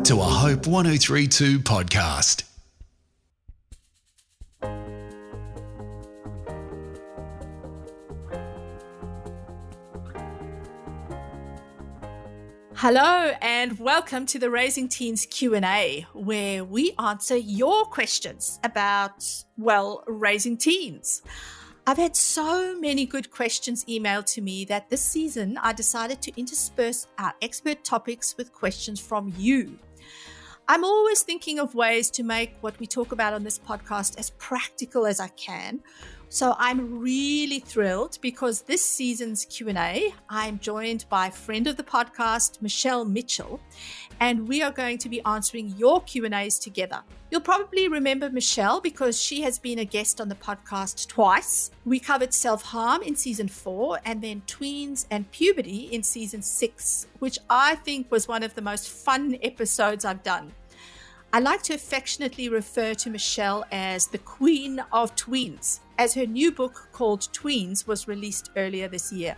to a Hope 1032 podcast. Hello and welcome to the Raising Teens Q&A, where we answer your questions about, raising teens. I've had so many good questions emailed to me that this season I decided to intersperse our expert topics with questions from you. I'm always thinking of ways to make what we talk about on this podcast as practical as I can. So I'm really thrilled because this season's Q&A, I'm joined by friend of the podcast, Michelle Mitchell, and we are going to be answering your Q&As together. You'll probably remember Michelle because she has been a guest on the podcast twice. We covered self-harm in season 4 and then tweens and puberty in season 6, which I think was one of the most fun episodes I've done. I like to affectionately refer to Michelle as the Queen of Tweens, as her new book called Tweens was released earlier this year.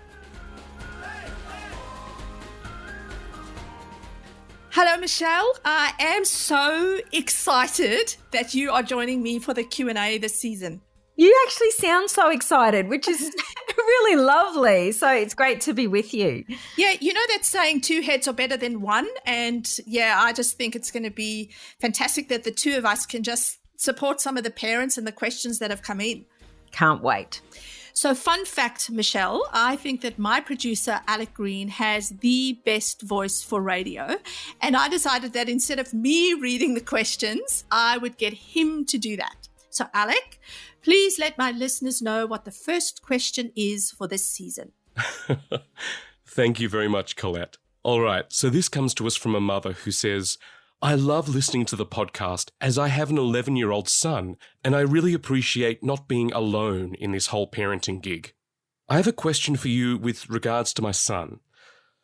Hello, Michelle. I am so excited that you are joining me for the Q&A this season. You actually sound so excited, which is really lovely. So it's great to be with you. Yeah, you know that saying, 2 heads are better than one. And yeah, I just think it's going to be fantastic that the two of us can just support some of the parents and the questions that have come in. Can't wait. So fun fact, Michelle, I think that my producer, Alec Green, has the best voice for radio. And I decided that instead of me reading the questions, I would get him to do that. So Alec, please let my listeners know what the first question is for this season. Thank you very much, Collett. All right, so this comes to us from a mother who says, I love listening to the podcast as I have an 11-year-old son, and I really appreciate not being alone in this whole parenting gig. I have a question for you with regards to my son.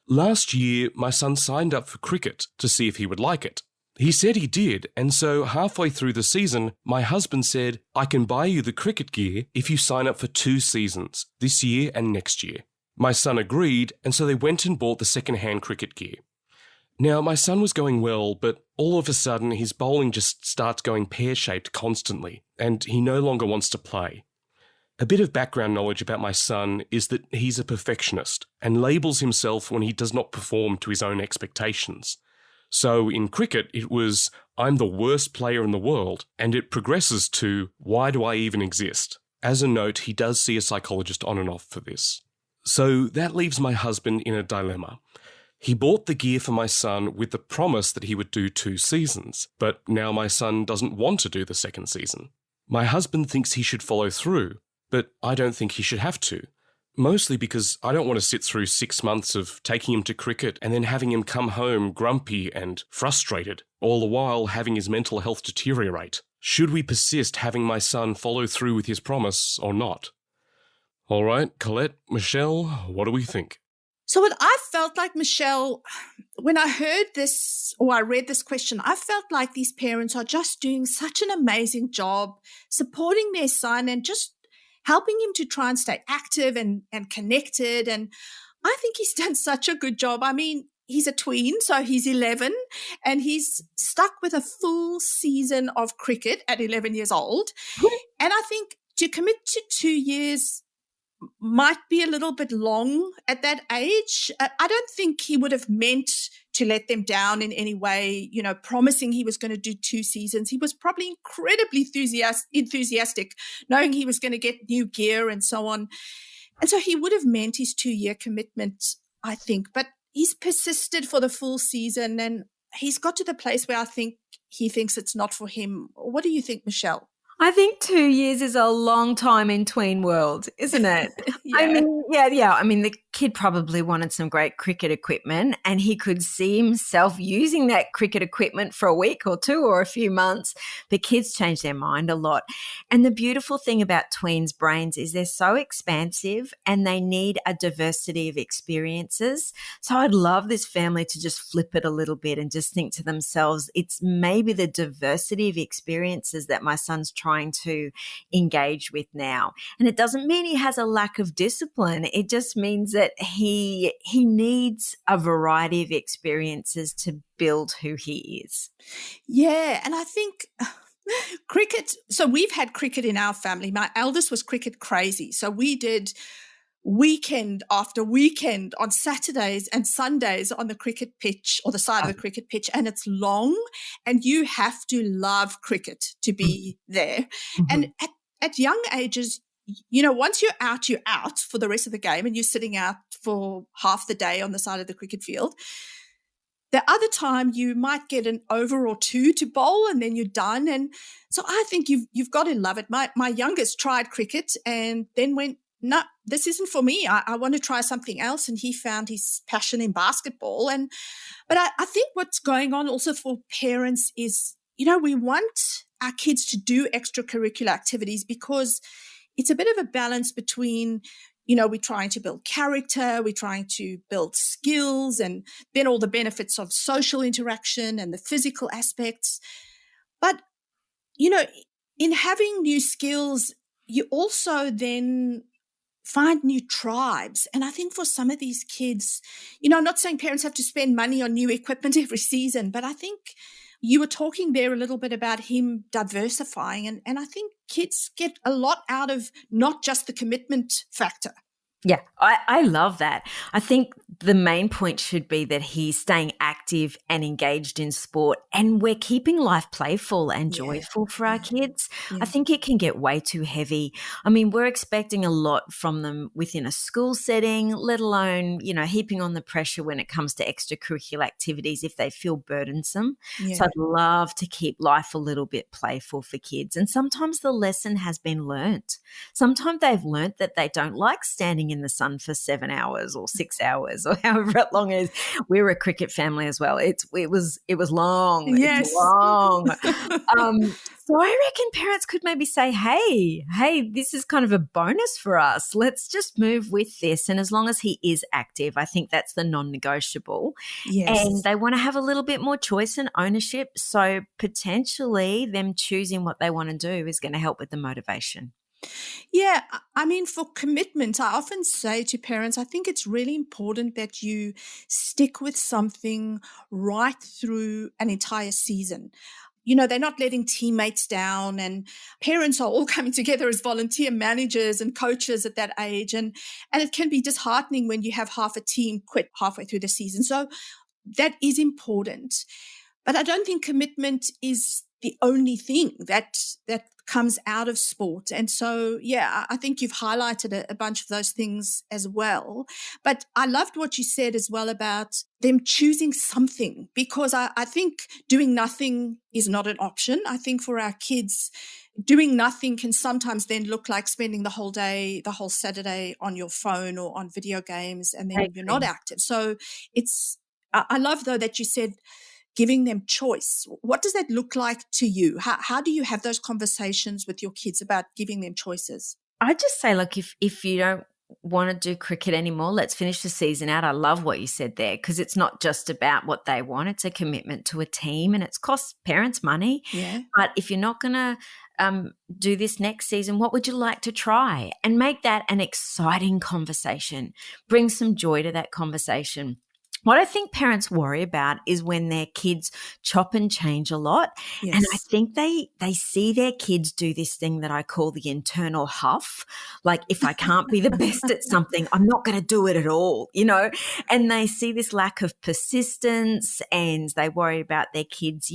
Last year, my son signed up for cricket to see if he would like it. He said he did, and so halfway through the season, my husband said, I can buy you the cricket gear if you sign up for 2 seasons, this year and next year. My son agreed, and so they went and bought the second-hand cricket gear. Now, my son was going well, but all of a sudden his bowling just starts going pear-shaped constantly, and he no longer wants to play. A bit of background knowledge about my son is that he's a perfectionist and labels himself when he does not perform to his own expectations. So in cricket, it was, I'm the worst player in the world, and it progresses to, why do I even exist? As a note, he does see a psychologist on and off for this. So that leaves my husband in a dilemma. He bought the gear for my son with the promise that he would do 2 seasons, but now my son doesn't want to do the second season. My husband thinks he should follow through, but I don't think he should have to. Mostly because I don't want to sit through 6 months of taking him to cricket and then having him come home grumpy and frustrated, all the while having his mental health deteriorate. Should we persist having my son follow through with his promise or not? All right, Collett, Michelle, what do we think? So what I felt like, Michelle, when I heard this or I read this question, I felt like these parents are just doing such an amazing job supporting their son and just helping him to try and stay active and connected. And I think he's done such a good job. I mean, he's a tween, so he's 11, and he's stuck with a full season of cricket at 11 years old. And I think to commit to 2 years might be a little bit long at that age. I don't think he would have meant to let them down in any way, promising he was going to do 2 seasons. He was probably incredibly enthusiastic, knowing he was going to get new gear and so on. And so he would have meant his 2-year commitment, I think. But he's persisted for the full season, and he's got to the place where I think he thinks it's not for him. What do you think, Michelle? I think 2 years is a long time in tween world, isn't it? Yeah. I mean, the kid probably wanted some great cricket equipment, and he could see himself using that cricket equipment for a week or 2 or a few months. But kids change their mind a lot. And the beautiful thing about tweens' brains is they're so expansive and they need a diversity of experiences. So I'd love this family to just flip it a little bit and just think to themselves, it's maybe the diversity of experiences that my son's trying to engage with now. And it doesn't mean he has a lack of discipline. It just means that that he needs a variety of experiences to build who he is. Yeah, and I think cricket, so we've had cricket in our family. My eldest was cricket crazy. So we did weekend after weekend on Saturdays and Sundays on the cricket pitch or the side of the cricket pitch, and it's long and you have to love cricket to be there. And at young ages, once you're out for the rest of the game and you're sitting out for half the day on the side of the cricket field. The other time you might get an over or two to bowl and then you're done. And so I think you've got to love it. My youngest tried cricket and then went, no, this isn't for me. I want to try something else. And he found his passion in basketball. But I think what's going on also for parents is, we want our kids to do extracurricular activities because it's a bit of a balance between, we're trying to build character, we're trying to build skills, and then all the benefits of social interaction and the physical aspects. But, in having new skills, you also then find new tribes. And I think for some of these kids, I'm not saying parents have to spend money on new equipment every season, but I think you were talking there a little bit about him diversifying. And I think kids get a lot out of not just the commitment factor. Yeah, I love that. I think the main point should be that he's staying active and engaged in sport, and we're keeping life playful and joyful for our kids. Yeah. I think it can get way too heavy. I mean, we're expecting a lot from them within a school setting, let alone, heaping on the pressure when it comes to extracurricular activities if they feel burdensome. Yeah. So I'd love to keep life a little bit playful for kids. And sometimes the lesson has been learnt. Sometimes they've learnt that they don't like standing in the sun for 7 hours or 6 hours or however long it is. We're a cricket family as well. It was long. Yes. It's long. So I reckon parents could maybe say, hey, this is kind of a bonus for us. Let's just move with this. And as long as he is active, I think that's the non-negotiable. Yes. And they want to have a little bit more choice and ownership. So potentially them choosing what they want to do is going to help with the motivation. Yeah, I mean, for commitment, I often say to parents, I think it's really important that you stick with something right through an entire season. They're not letting teammates down, and parents are all coming together as volunteer managers and coaches at that age. And it can be disheartening when you have half a team quit halfway through the season. So that is important. But I don't think commitment is the only thing that comes out of sport. And so, yeah, I think you've highlighted a bunch of those things as well. But I loved what you said as well about them choosing something, because I think doing nothing is not an option. I think for our kids, doing nothing can sometimes then look like spending the whole day, the whole Saturday on your phone or on video games, and then you're not active. So I love though that you said giving them choice. What does that look like to you? How do you have those conversations with your kids about giving them choices? I just say, look, if you don't want to do cricket anymore, let's finish the season out. I love what you said there, because it's not just about what they want. It's a commitment to a team, and it's cost parents money. Yeah. But if you're not going to do this next season, what would you like to try? And make that an exciting conversation. Bring some joy to that conversation. What I think parents worry about is when their kids chop and change a lot. Yes. And I think they see their kids do this thing that I call the internal huff. Like, if I can't be the best at something, I'm not going to do it at all, And they see this lack of persistence, and they worry about their kids,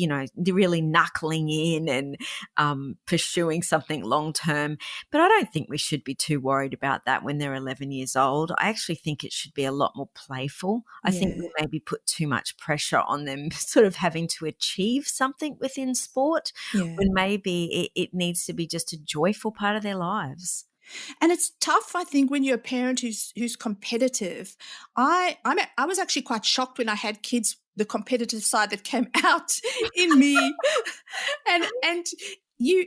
really knuckling in and pursuing something long term. But I don't think we should be too worried about that when they're 11 years old. I actually think it should be a lot more playful. I think we maybe put too much pressure on them sort of having to achieve something within sport, when maybe it needs to be just a joyful part of their lives. And it's tough, I think, when you're a parent who's competitive. I was actually quite shocked when I had kids, the competitive side that came out in me. and you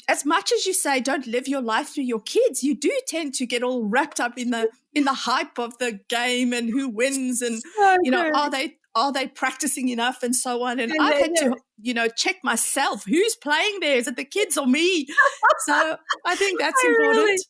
as much as you say don't live your life through your kids, you do tend to get all wrapped up in the hype of the game and who wins, and are they practicing enough and so on? And I've had to, check myself. Who's playing there? Is it the kids or me? So I think that's important.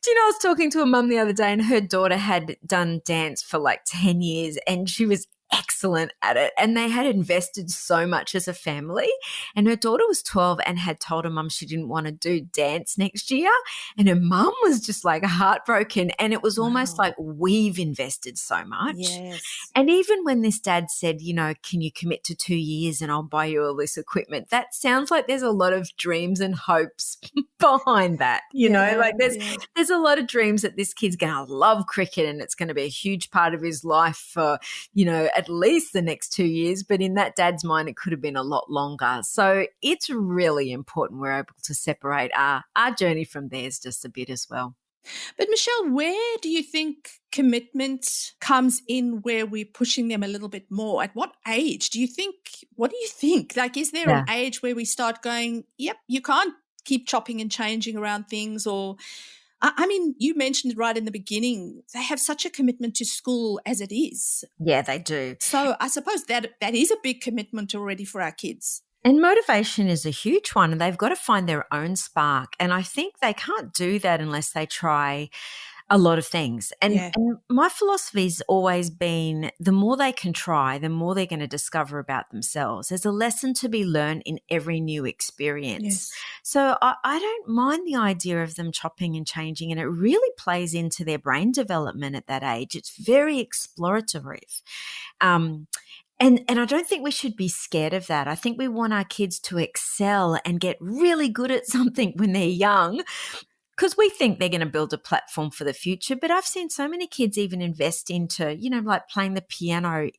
Do you know, I was talking to a mum the other day and her daughter had done dance for like 10 years and she was excellent at it, and they had invested so much as a family, and her daughter was 12 and had told her mum she didn't want to do dance next year, and her mum was just like heartbroken, and it was almost like, we've invested so much. Yes. And even when this dad said, can you commit to 2 years and I'll buy you all this equipment, that sounds like there's a lot of dreams and hopes behind that, there's a lot of dreams that this kid's going to love cricket and it's going to be a huge part of his life for, at least the next 2 years. But in that dad's mind, it could have been a lot longer. So it's really important we're able to separate our journey from theirs just a bit as well. But Michelle, where do you think commitment comes in where we're pushing them a little bit more? At what age what do you think? Like, is there an age where we start going, yep, you can't keep chopping and changing around things? Or, I mean, you mentioned right in the beginning, they have such a commitment to school as it is. Yeah, they do. So I suppose that is a big commitment already for our kids. And motivation is a huge one, and they've got to find their own spark. And I think they can't do that unless they try a lot of things. And my philosophy's always been the more they can try, the more they're going to discover about themselves. There's a lesson to be learned in every new experience. Yes. So I don't mind the idea of them chopping and changing, and it really plays into their brain development at that age. It's very explorative. And I don't think we should be scared of that. I think we want our kids to excel and get really good at something when they're young, because we think they're going to build a platform for the future. But I've seen so many kids even invest into, like playing the piano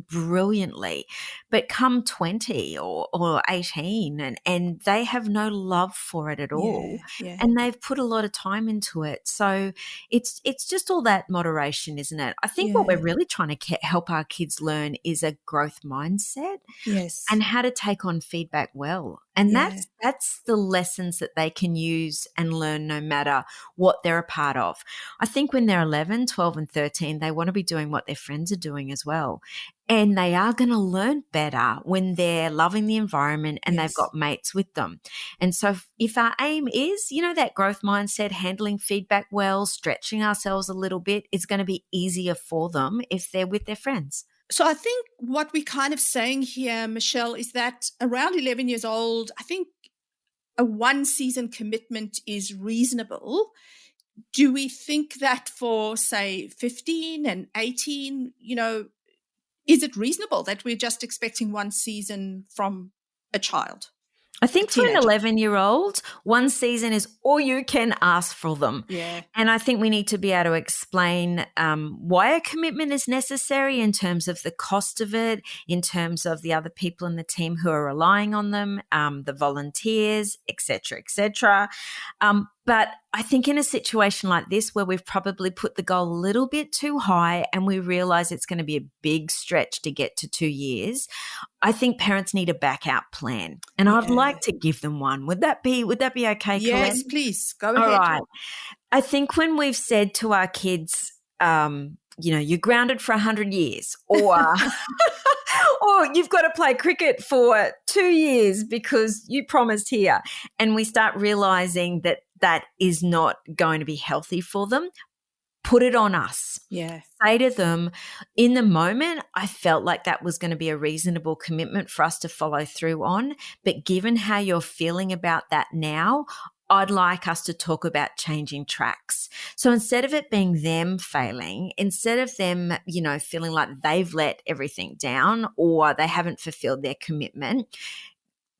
brilliantly, but come 20 or 18 and they have no love for it at all. Yeah. And they've put a lot of time into it. So it's just all that moderation, isn't it? I think what we're really trying to help our kids learn is a growth mindset. Yes. And how to take on feedback well. And that's the lessons that they can use and learn no matter what they're a part of. I think when they're 11, 12 and 13, they want to be doing what their friends are doing as well. And they are going to learn better when they're loving the environment and they've got mates with them. And so if our aim is, that growth mindset, handling feedback well, stretching ourselves a little bit, it's going to be easier for them if they're with their friends. So I think what we're kind of saying here, Michelle, is that around 11 years old, I think a 1-season commitment is reasonable. Do we think that for, say, 15 and 18, is it reasonable that we're just expecting 1 season from a child? I think for an 11-year-old, 1 season is all you can ask for them. Yeah. And I think we need to be able to explain why a commitment is necessary in terms of the cost of it, in terms of the other people in the team who are relying on them, the volunteers, et cetera, et cetera. But I think in a situation like this where we've probably put the goal a little bit too high and we realize it's going to be a big stretch to get to 2 years, I think parents need a backout plan. And I'd like to give them one. Would that be okay, Yes, Collett? please. Go ahead. All right. I think when we've said to our kids, you're grounded for 100 years or or you've got to play cricket for 2 years because you promised here, and we start realizing that is not going to be healthy for them, put it on us. Yeah. Say to them, in the moment, I felt like that was going to be a reasonable commitment for us to follow through on. But given how you're feeling about that now, I'd like us to talk about changing tracks. So instead of it being them failing, instead of them, feeling like they've let everything down or they haven't fulfilled their commitment,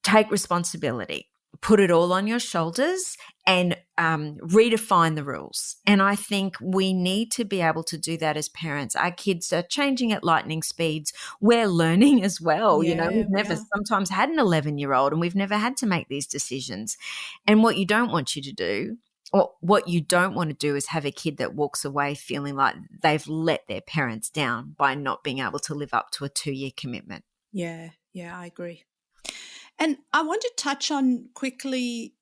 take responsibility. Put it all on your shoulders and redefine the rules. And I think we need to be able to do that as parents. Our kids are changing at lightning speeds. We're learning as well. We've never sometimes had an 11-year-old and we've never had to make these decisions. And what you don't want to do is have a kid that walks away feeling like they've let their parents down by not being able to live up to a 2-year commitment. Yeah, I agree. And I want to touch on quickly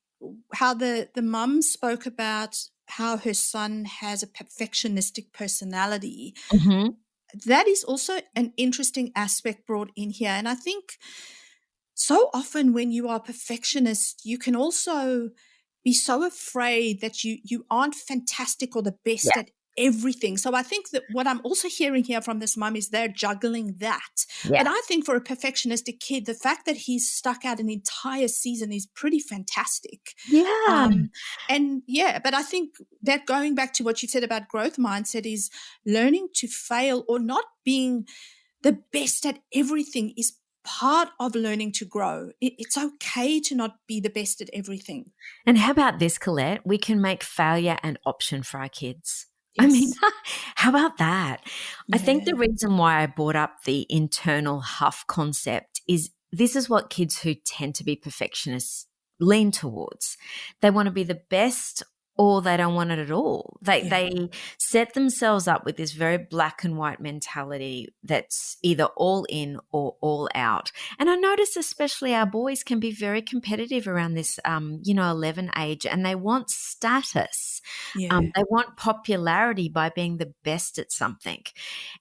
how the mum spoke about how her son has a perfectionistic personality. Mm-hmm. that is also an interesting aspect brought in here. And I think so often when you are a perfectionist, you can also be so afraid that you aren't fantastic or the best Yeah. at everything. So I think that what I'm also hearing here from this mum is they're juggling that. Yeah. But I think for a perfectionistic kid, the fact that he's stuck out an entire season is pretty fantastic. Yeah. But I think that going back to what you said about growth mindset is learning to fail or not being the best at everything is part of learning to grow. It's okay to not be the best at everything. And how about this, Collett? We can make failure an option for our kids. I mean, Yes. how about that? I think the Yeah. reason why I brought up the internal huff concept is this is what kids who tend to be perfectionists lean towards. They want to be the best or they don't want it at all. They set themselves up with this very black and white mentality that's either all in or all out. And I notice especially our boys can be very competitive around this, 11 age, and they want status. Yeah. They want popularity by being the best at something.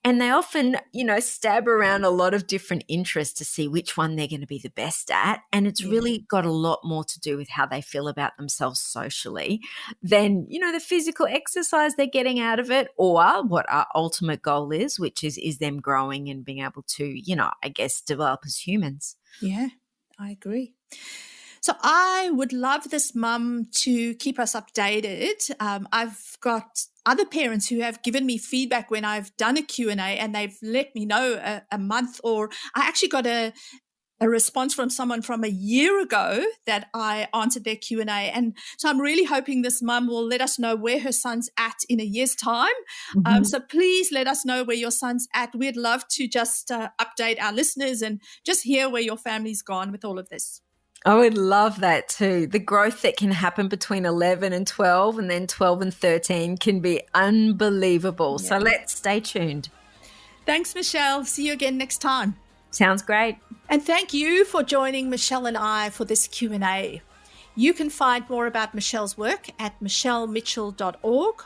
And they often, stab around a lot of different interests to see which one they're going to be the best at. And it's really got a lot more to do with how they feel about themselves socially than, the physical exercise they're getting out of it, or what our ultimate goal is, which is them growing and being able to, develop as humans. Yeah, I agree. So I would love this mum to keep us updated. I've got other parents who have given me feedback when I've done a Q&A, and they've let me know a month, or I actually got a response from someone from a year ago that I answered their Q&A. And so I'm really hoping this mum will let us know where her son's at in a year's time. So please let us know where your son's at. We'd love to just update our listeners and just hear where your family's gone with all of this. I would love that too. The growth that can happen between 11 and 12 and then 12 and 13 can be unbelievable. Yeah. So let's stay tuned. Thanks, Michelle. See you again next time. Sounds great. And thank you for joining Michelle and I for this Q&A. You can find more about Michelle's work at michellemitchell.org.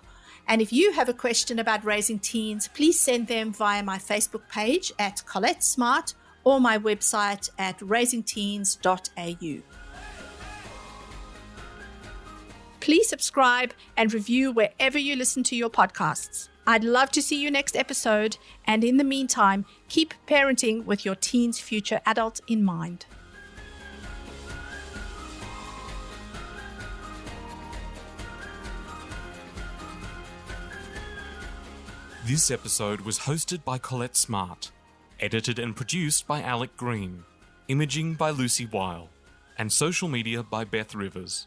And if you have a question about raising teens, please send them via my Facebook page at Collett Smart or my website at raisingteens.au. Please subscribe and review wherever you listen to your podcasts. I'd love to see you next episode. And in the meantime, keep parenting with your teen's future adult in mind. This episode was hosted by Collett Smart, edited and produced by Alec Green, imaging by Lucy Weil, and social media by Beth Rivers.